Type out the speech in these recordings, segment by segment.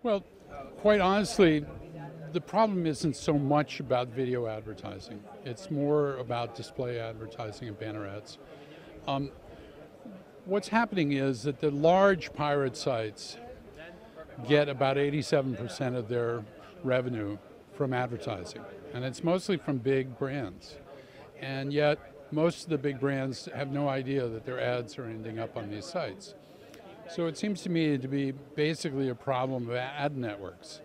Well, quite honestly, the problem isn't so much about video advertising. It's more about display advertising and banner ads. Um, what's happening is that the large pirate sites get about 87% of their revenue from advertising, and it's mostly from big brands. And yet, most of the big brands have no idea that their ads are ending up on these sites. So it seems to me to be basically a problem of ad networks.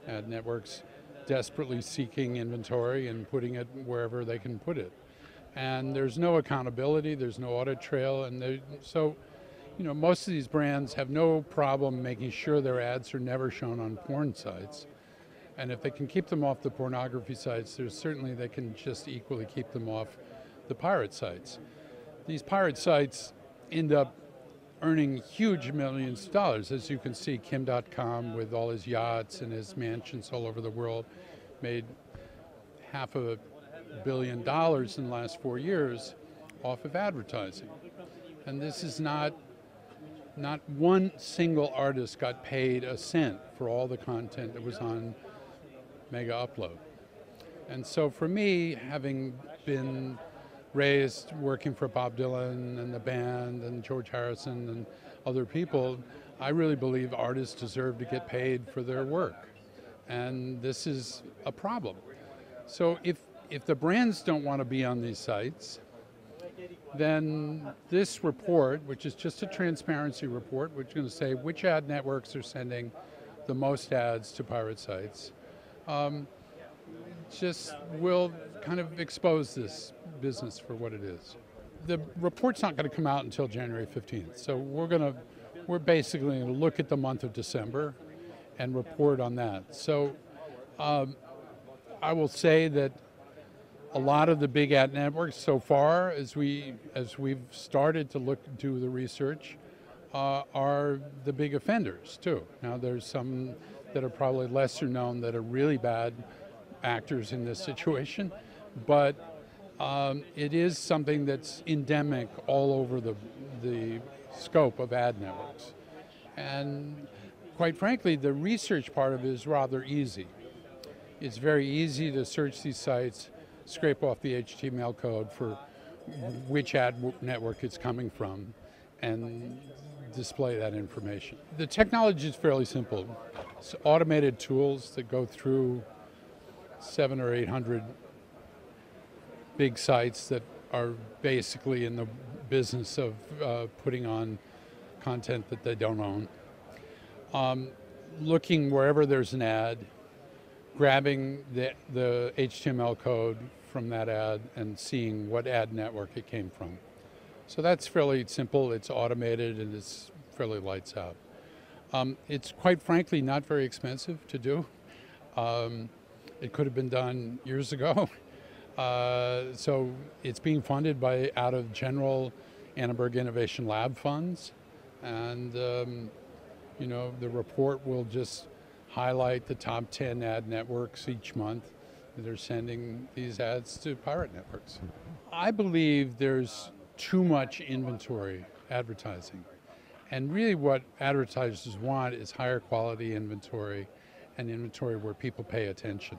Ad networks desperately seeking inventory and putting it wherever they can put it. And there's no accountability, there's no audit trail, and so most of these brands have no problem making sure their ads are never shown on porn sites. And if they can keep them off the pornography sites, certainly they can just equally keep them off the pirate sites. These pirate sites end up earning huge millions of dollars. As you can see, Kim.com, with all his yachts and his mansions all over the world, made $500 million in the last 4 years off of advertising. And this is not one single artist got paid a cent for all the content that was on Mega Upload. And so for me, having been raised working for Bob Dylan and the band and George Harrison and other people, I really believe artists deserve to get paid for their work. And this is a problem. So if the brands don't want to be on these sites, then this report, which is just a transparency report, which is going to say which ad networks are sending the most ads to pirate sites, just will kind of expose this business for what it is. The report's not going to come out until January 15th, so we're basically going to look at the month of December and report on that. So I will say that a lot of the big ad networks so far, as we've started to do the research, are the big offenders too. Now there's some that are probably lesser known that are really bad actors in this situation, but it is something that's endemic all over the scope of ad networks. And quite frankly, the research part of it is rather easy. It's very easy to search these sites, scrape off the HTML code for which ad network it's coming from, and display that information. The technology is fairly simple. It's automated tools that go through 700 or 800 big sites that are basically in the business of putting on content that they don't own. Looking wherever there's an ad, grabbing the HTML code from that ad and seeing what ad network it came from. So that's fairly simple, it's automated, and it's fairly lights out. It's quite frankly not very expensive to do. It could have been done years ago. So it's being funded out of general Annenberg Innovation Lab funds. And the report will just highlight the top 10 ad networks each month that are sending these ads to pirate networks. I believe there's too much inventory advertising. And really what advertisers want is higher quality inventory and inventory where people pay attention.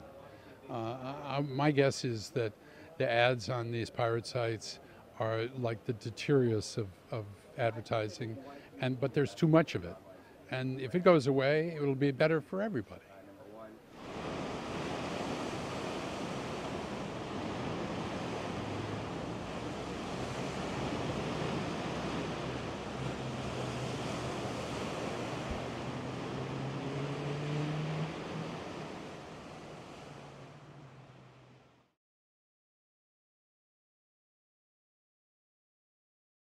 My guess is that the ads on these pirate sites are like the detritus of advertising, but there's too much of it. And if it goes away, it will be better for everybody.